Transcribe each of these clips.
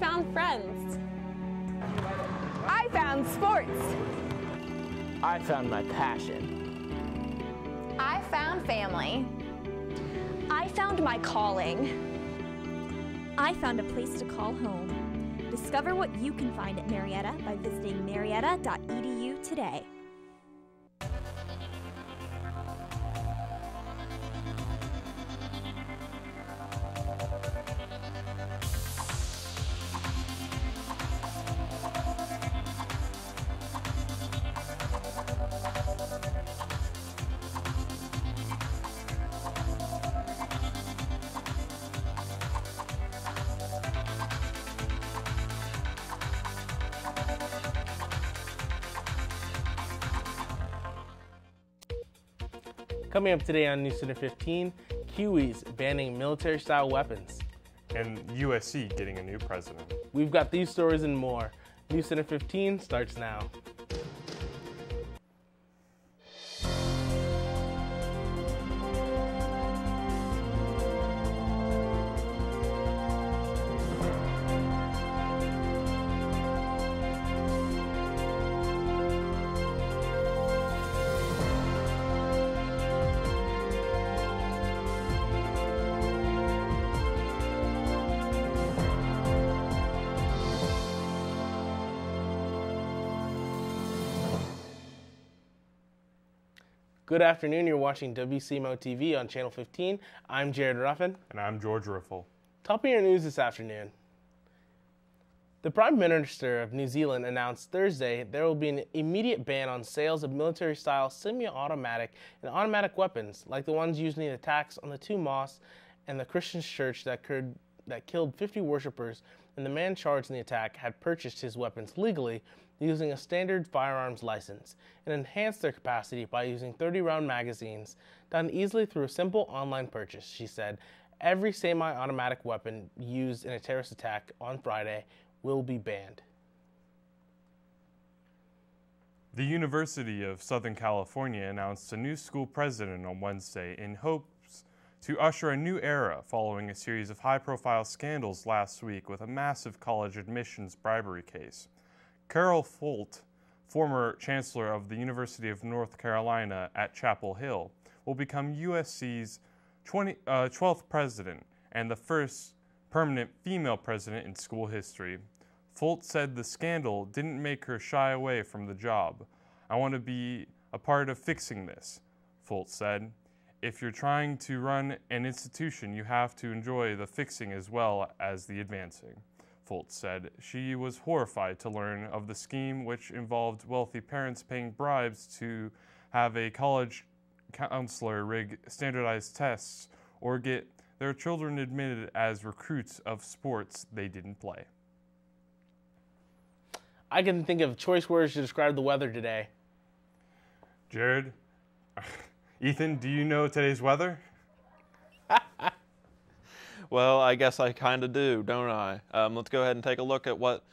found friends. I found sports. I found my passion. I found family. I found my calling. I found a place to call home. Discover what you can find at Marietta by visiting marietta.edu today. Coming up today on NewsCenter 15, Kiwis banning military-style weapons. And USC getting a new president. We've got these stories and more. NewsCenter 15 starts now. Good afternoon, you're watching WCMO TV on Channel 15. I'm Jared Ruffin. And I'm George Riffle. Top of your news this afternoon. The Prime Minister of New Zealand announced Thursday there will be an immediate ban on sales of military-style semi-automatic and automatic weapons, like the ones used in the attacks on the two mosques and the Christian church that killed 50 worshippers, and the man charged in the attack had purchased his weapons legally using a standard firearms license and enhanced their capacity by using 30-round magazines done easily through a simple online purchase, she said. Every semi-automatic weapon used in a terrorist attack on Friday will be banned. The University of Southern California announced a new school president on Wednesday in hopes to usher a new era following a series of high-profile scandals last week with a massive college admissions bribery case. Carol Folt, former chancellor of the University of North Carolina at Chapel Hill, will become USC's 12th president and the first permanent female president in school history. Folt said the scandal didn't make her shy away from the job. "I want to be a part of fixing this," Folt said. "If you're trying to run an institution, you have to enjoy the fixing as well as the advancing," Folt said. She was horrified to learn of the scheme, which involved wealthy parents paying bribes to have a college counselor rig standardized tests or get their children admitted as recruits of sports they didn't play. I can think of choice words to describe the weather today. Jared, Ethan, do you know today's weather? Well, I guess I kind of do, don't I? Let's go ahead and take a look at what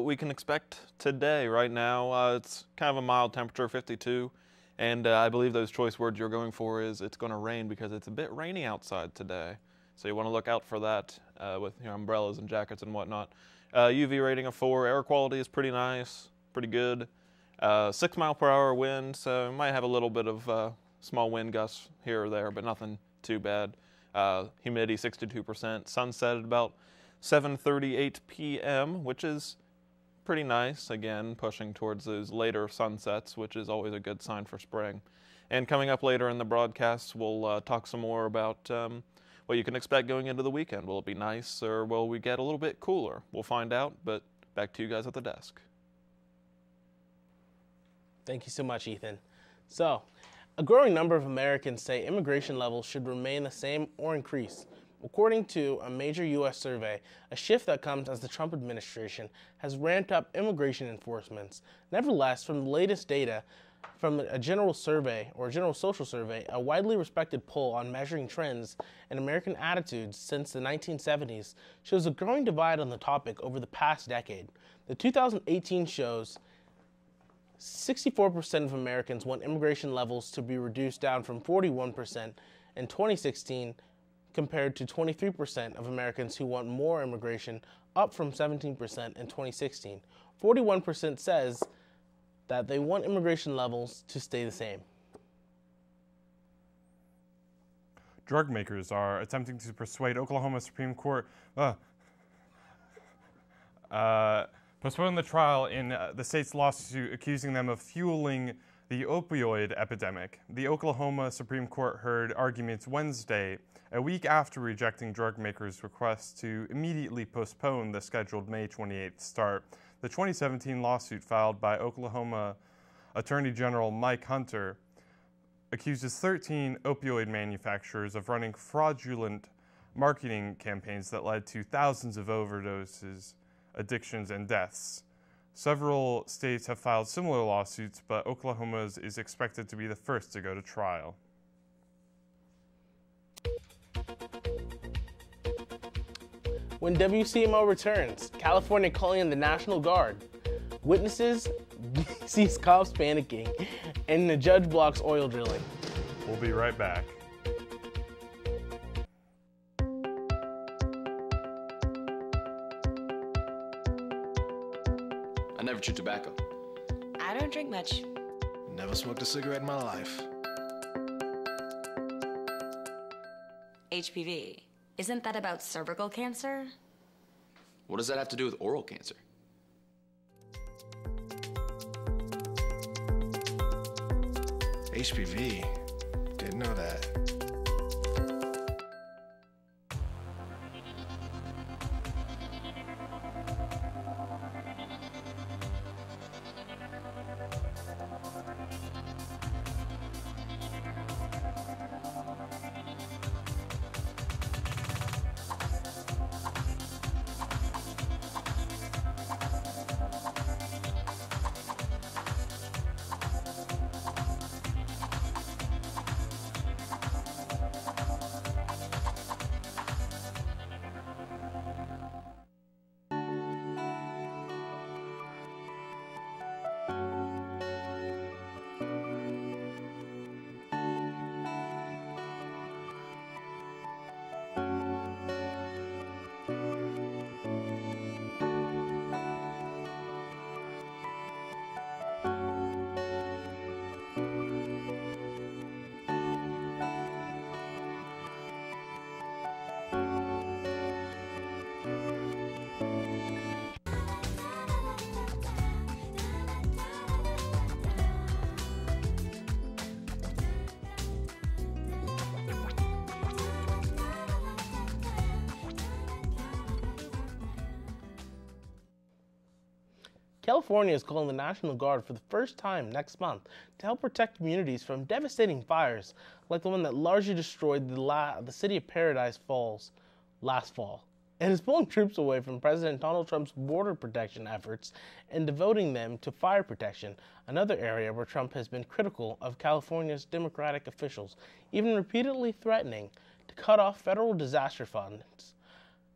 we can expect today. Right now, it's kind of a mild temperature, 52, and I believe those choice words you're going for is it's going to rain because it's a bit rainy outside today. So you want to look out for that with your umbrellas and jackets and whatnot. UV rating of 4, air quality is pretty nice, pretty good. 6 mile per hour wind, so you might have a little bit of small wind gusts here or there, but nothing too bad. Humidity 62%, sunset at about 7:38 p.m., which is pretty nice, again pushing towards those later sunsets, which is always a good sign for spring. And coming up later in the broadcast, we'll talk some more about what you can expect going into the weekend. Will it be nice or will we get a little bit cooler? We'll find out, but back to you guys at the desk. Thank you so much, Ethan. So, a growing number of Americans say immigration levels should remain the same or increase. According to a major U.S. survey, a shift that comes as the Trump administration has ramped up immigration enforcements. Nevertheless, from the latest data from a general survey or a general social survey, a widely respected poll on measuring trends in American attitudes since the 1970s shows a growing divide on the topic over the past decade. The 2018 shows 64% of Americans want immigration levels to be reduced down from 41% in 2016 compared to 23% of Americans who want more immigration up from 17% in 2016. 41% says that they want immigration levels to stay the same. Drug makers are attempting to persuade Oklahoma Supreme Court postpone the trial in the state's lawsuit accusing them of fueling the opioid epidemic. The Oklahoma Supreme Court heard arguments Wednesday, a week after rejecting drug makers' request to immediately postpone the scheduled May 28th start. The 2017 lawsuit filed by Oklahoma Attorney General Mike Hunter accuses 13 opioid manufacturers of running fraudulent marketing campaigns that led to thousands of overdoses, addictions, and deaths. Several states have filed similar lawsuits, but Oklahoma's is expected to be the first to go to trial. When WCMO returns, California calling in the National Guard, witnesses sees cops panicking, and the judge blocks oil drilling. We'll be right back. I never chew tobacco. I don't drink much. Never smoked a cigarette in my life. HPV. Isn't that about cervical cancer? What does that have to do with oral cancer? HPV? Didn't know that. California is calling the National Guard for the first time next month to help protect communities from devastating fires like the one that largely destroyed the city of Paradise Falls last fall, and is pulling troops away from President Donald Trump's border protection efforts and devoting them to fire protection, another area where Trump has been critical of California's Democratic officials, even repeatedly threatening to cut off federal disaster funds.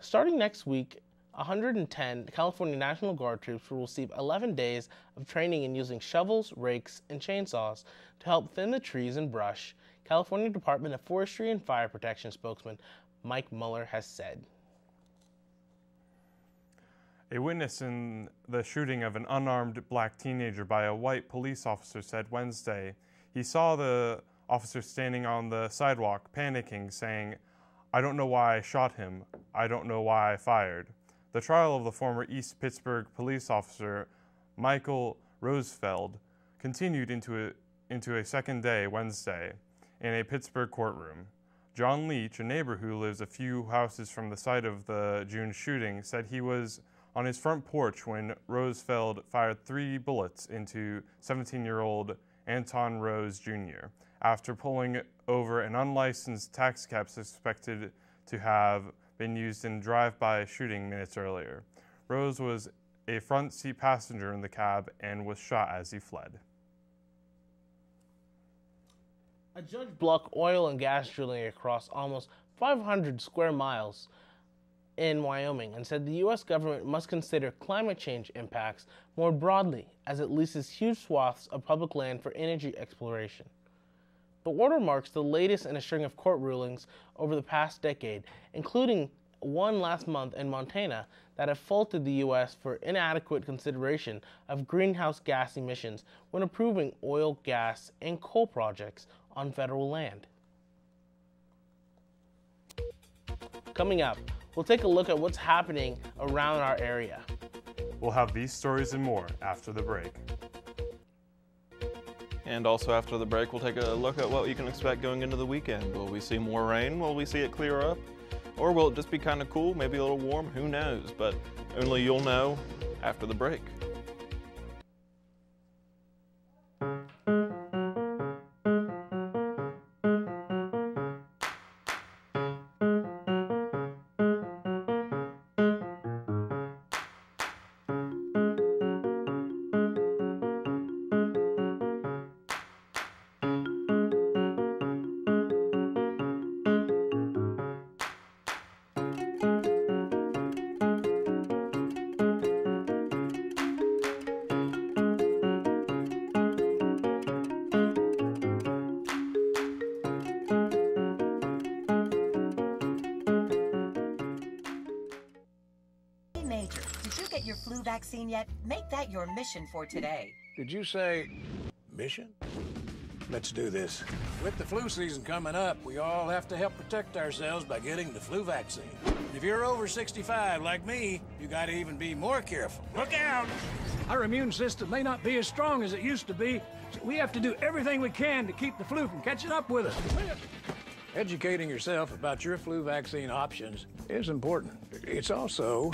Starting next week, 110 California National Guard troops will receive 11 days of training in using shovels, rakes, and chainsaws to help thin the trees and brush, California Department of Forestry and Fire Protection spokesman Mike Mueller has said. A witness in the shooting of an unarmed black teenager by a white police officer said Wednesday he saw the officer standing on the sidewalk panicking, saying, "I don't know why I shot him. I don't know why I fired." The trial of the former East Pittsburgh police officer Michael Rosefeld continued into a second day Wednesday in a Pittsburgh courtroom. John Leach, a neighbor who lives a few houses from the site of the June shooting, said he was on his front porch when Rosefeld fired 3 bullets into 17-year-old Anton Rose Jr. after pulling over an unlicensed taxicab suspected to have been used in drive-by shooting minutes earlier. Rose was a front seat passenger in the cab and was shot as he fled. A judge blocked oil and gas drilling across almost 500 square miles in Wyoming and said the U.S. government must consider climate change impacts more broadly as it leases huge swaths of public land for energy exploration. The order marks the latest in a string of court rulings over the past decade, including one last month in Montana that have faulted the U.S. for inadequate consideration of greenhouse gas emissions when approving oil, gas, and coal projects on federal land. Coming up, we'll take a look at what's happening around our area. We'll have these stories and more after the break. And also after the break, we'll take a look at what you can expect going into the weekend. Will we see more rain? Will we see it clear up? Or will it just be kind of cool, maybe a little warm? Who knows? But only you'll know after the break. Major, did you get your flu vaccine yet? Make that your mission for today. Did you say mission? Let's do this. With the flu season coming up, we all have to help protect ourselves by getting the flu vaccine. If you're over 65 like me, you gotta even be more careful. Look out! Our immune system may not be as strong as it used to be, so we have to do everything we can to keep the flu from catching up with us. Educating yourself about your flu vaccine options is important. It's also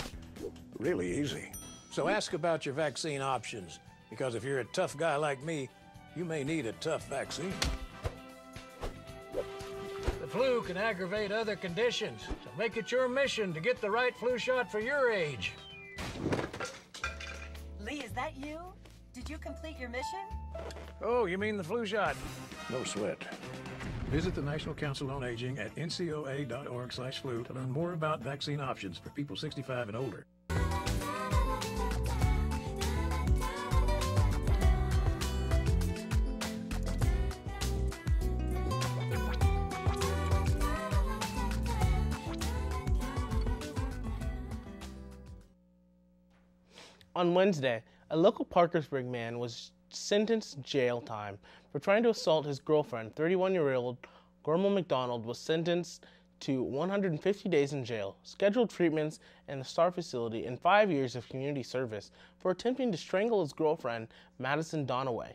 really easy. So ask about your vaccine options, because if you're a tough guy like me, you may need a tough vaccine. The flu can aggravate other conditions, so make it your mission to get the right flu shot for your age. Lee, is that you? Did you complete your mission? Oh, you mean the flu shot? No sweat. Visit the National Council on Aging at ncoa.org/flu to learn more about vaccine options for people 65 and older. On Wednesday, a local Parkersburg man was sentenced to jail time for trying to assault his girlfriend. 31-year-old Gormal McDonald was sentenced to 150 days in jail, scheduled treatments in the STAR facility, and 5 years of community service for attempting to strangle his girlfriend, Madison Donaway.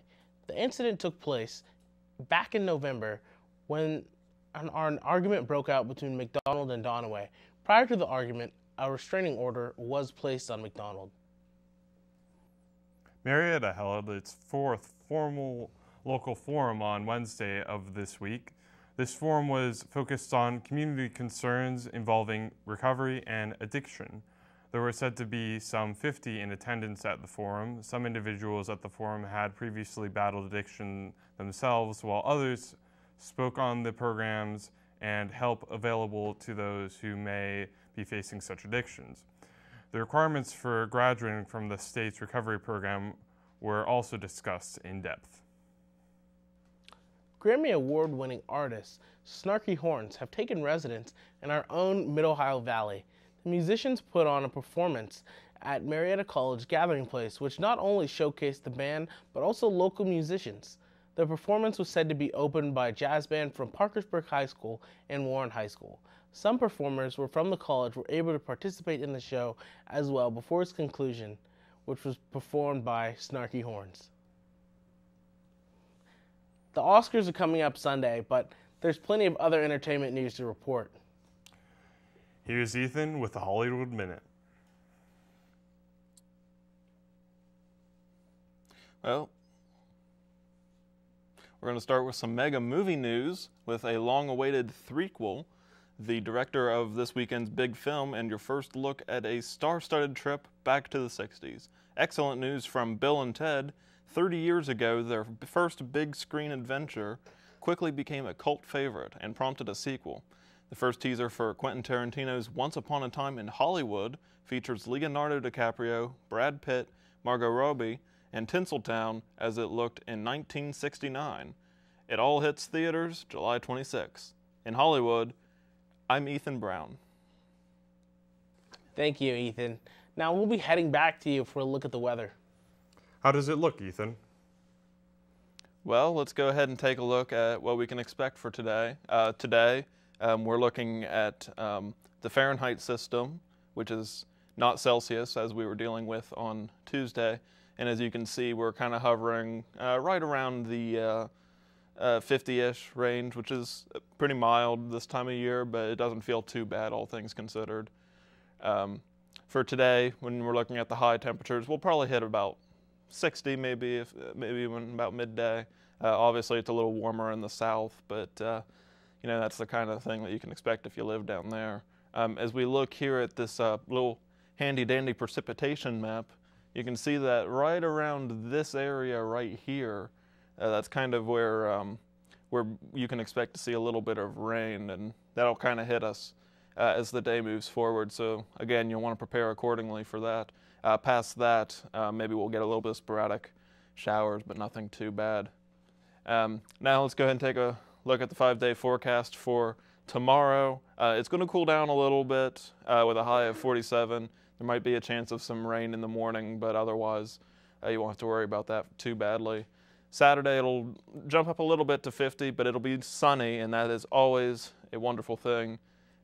The incident took place back in November when an argument broke out between McDonald and Donaway. Prior to the argument, a restraining order was placed on McDonald. Marietta held its fourth formal local forum on Wednesday of this week. This forum was focused on community concerns involving recovery and addiction. There were said to be some 50 in attendance at the forum. Some individuals at the forum had previously battled addiction themselves, while others spoke on the programs and help available to those who may be facing such addictions. The requirements for graduating from the state's recovery program were also discussed in depth. Grammy Award-winning artists Snarky Horns have taken residence in our own Mid-Ohio Valley. The musicians put on a performance at Marietta College Gathering Place, which not only showcased the band, but also local musicians. The performance was said to be opened by a jazz band from Parkersburg High School and Warren High School. Some performers were from the college were able to participate in the show as well before its conclusion, which was performed by Snarky Horns. The Oscars are coming up Sunday, but there's plenty of other entertainment news to report. Here's Ethan with the Hollywood Minute. Well, we're going to start with some mega movie news with a long-awaited threequel, the director of this weekend's big film, and your first look at a star-studded trip back to the 60s. Excellent news from Bill and Ted. 30 years ago, their first big-screen adventure quickly became a cult favorite and prompted a sequel. The first teaser for Quentin Tarantino's Once Upon a Time in Hollywood features Leonardo DiCaprio, Brad Pitt, Margot Robbie, and Tinseltown as it looked in 1969. It all hits theaters July 26. In Hollywood, I'm Ethan Brown. Thank you, Ethan. Now we'll be heading back to you for a look at the weather. How does it look, Ethan? Well, let's go ahead and take a look at what we can expect for today. We're looking at the Fahrenheit system, which is not Celsius, as we were dealing with on Tuesday. And as you can see, we're kind of hovering right around the 50-ish range, which is pretty mild this time of year, but it doesn't feel too bad, all things considered. For today, when we're looking at the high temperatures, we'll probably hit about 60, maybe even about midday. Obviously, it's a little warmer in the south, but you know, that's the kind of thing that you can expect if you live down there. As we look here at this little handy-dandy precipitation map, you can see that right around this area right here, that's kind of where you can expect to see a little bit of rain, and that'll kind of hit us as the day moves forward. So again, you'll want to prepare accordingly for that. Past that, maybe we'll get a little bit of sporadic showers, but nothing too bad. Now let's go ahead and take a look at the 5-day forecast for tomorrow. It's going to cool down a little bit with a high of 47. There might be a chance of some rain in the morning, but otherwise you won't have to worry about that too badly. Saturday, it'll jump up a little bit to 50, but it'll be sunny, and that is always a wonderful thing.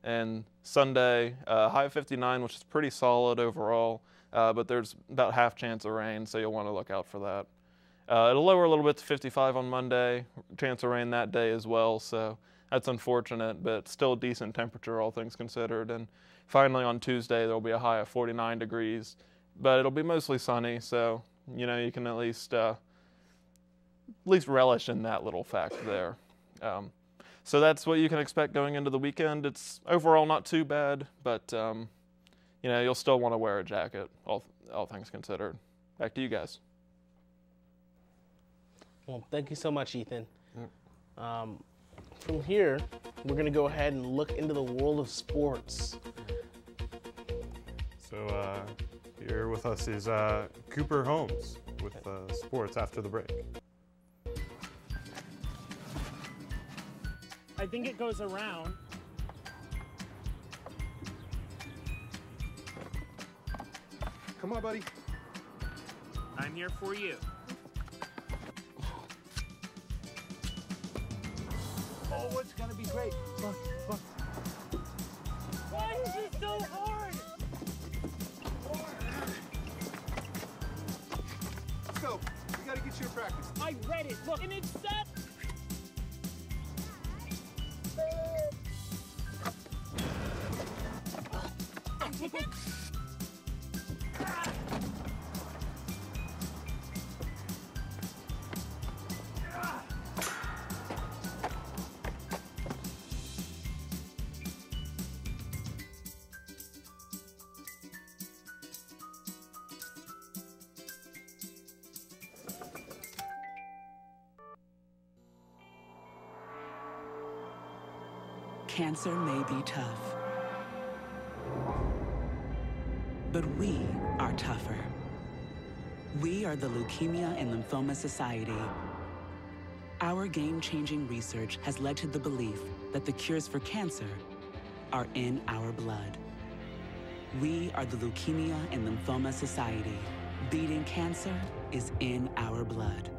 And Sunday, high of 59, which is pretty solid overall, but there's about half chance of rain, so you'll want to look out for that. It'll lower a little bit to 55 on Monday, chance of rain that day as well, so that's unfortunate, but still a decent temperature, all things considered. And finally on Tuesday, there'll be a high of 49 degrees, but it'll be mostly sunny, so you know, you can at least relish in that little fact there. So that's what you can expect going into the weekend. It's overall not too bad, but you know, you'll still want to wear a jacket, all things considered. Back to you guys. Well, thank you so much, Ethan. From here, we're going to go ahead and look into the world of sports. So here with us is Cooper Holmes with sports after the break. I think it goes around. Come on, buddy. I'm here for you. Oh, it's gonna be great. Look, look. Why is it so hard? Let's go. We gotta get you in practice. I read it. Look, and it's set. Cancer may be tough, but we are tougher. We are the Leukemia and Lymphoma Society. Our game-changing research has led to the belief that the cures for cancer are in our blood. We are the Leukemia and Lymphoma Society. Beating cancer is in our blood.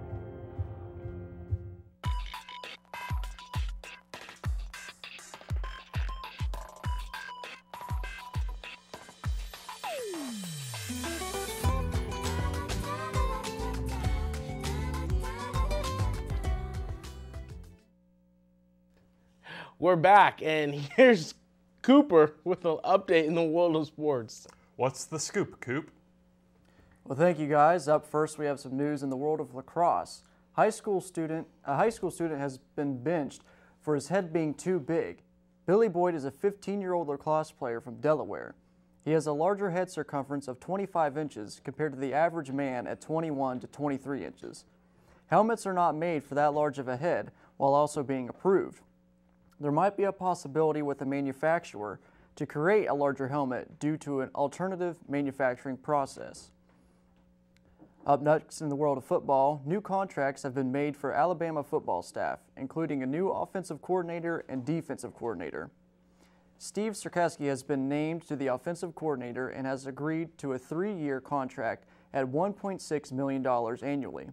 We're back, and here's Cooper with an update in the world of sports. What's the scoop, Coop? Well, thank you, guys. Up first, we have some news in the world of lacrosse. A high school student has been benched for his head being too big. Billy Boyd is a 15-year-old lacrosse player from Delaware. He has a larger head circumference of 25 inches compared to the average man at 21 to 23 inches. Helmets are not made for that large of a head while also being approved. There might be a possibility with the manufacturer to create a larger helmet due to an alternative manufacturing process. Up next in the world of football, new contracts have been made for Alabama football staff, including a new offensive coordinator and defensive coordinator. Steve Sarkowski has been named to the offensive coordinator and has agreed to a 3-year contract at $1.6 million annually.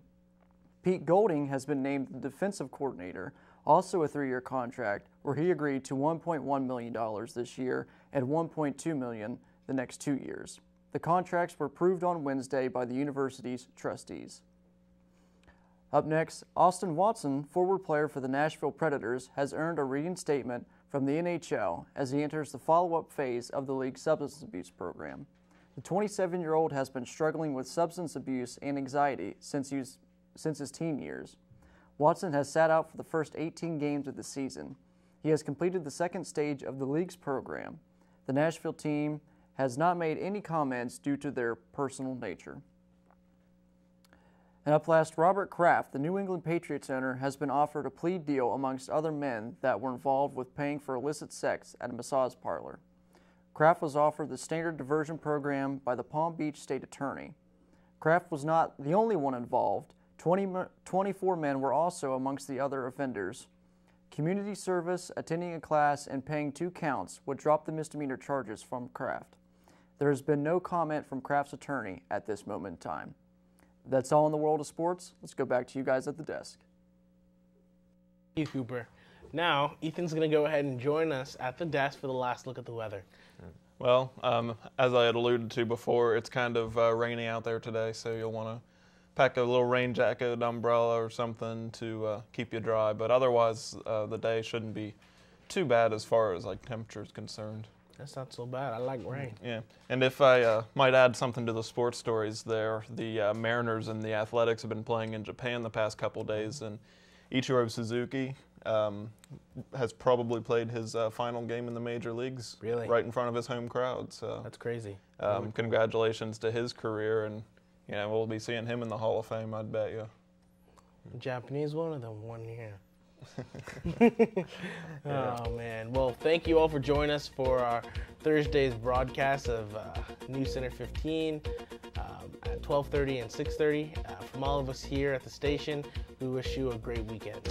Pete Golding has been named the defensive coordinator, also a 3-year contract, where he agreed to $1.1 million this year and $1.2 million the next 2 years. The contracts were approved on Wednesday by the university's trustees. Up next, Austin Watson, forward player for the Nashville Predators, has earned a reinstatement from the NHL as he enters the follow-up phase of the league's substance abuse program. The 27-year-old has been struggling with substance abuse and anxiety since his teen years. Watson has sat out for the first 18 games of the season. He has completed the second stage of the league's program. The Nashville team has not made any comments due to their personal nature. And up last, Robert Kraft, the New England Patriots owner, has been offered a plea deal amongst other men that were involved with paying for illicit sex at a massage parlor. Kraft was offered the standard diversion program by the Palm Beach State Attorney. Kraft was not the only one involved. 24 men were also amongst the other offenders. Community service, attending a class, and paying 2 counts would drop the misdemeanor charges from Kraft. There has been no comment from Kraft's attorney at this moment in time. That's all in the world of sports. Let's go back to you guys at the desk. Thank you, Cooper. Now, Ethan's going to go ahead and join us at the desk for the last look at the weather. Well, as I had alluded to before, it's kind of rainy out there today, so you'll want to pack a little rain jacket, umbrella, or something to keep you dry. But otherwise, the day shouldn't be too bad as far as temperature is concerned. That's not so bad. I like rain. Yeah, and if I might add something to the sports stories there, the Mariners and the Athletics have been playing in Japan the past couple days, and Ichiro Suzuki has probably played his final game in the major leagues right in front of his home crowd. So that's crazy. Congratulations to his career, and we'll be seeing him in the Hall of Fame, I'd bet you. The Japanese one or the one here? Oh man, well, thank you all for joining us for our Thursday's broadcast of NewsCenter 15 at 12:30 and 6:30. From all of us here at the station, we wish you a great weekend.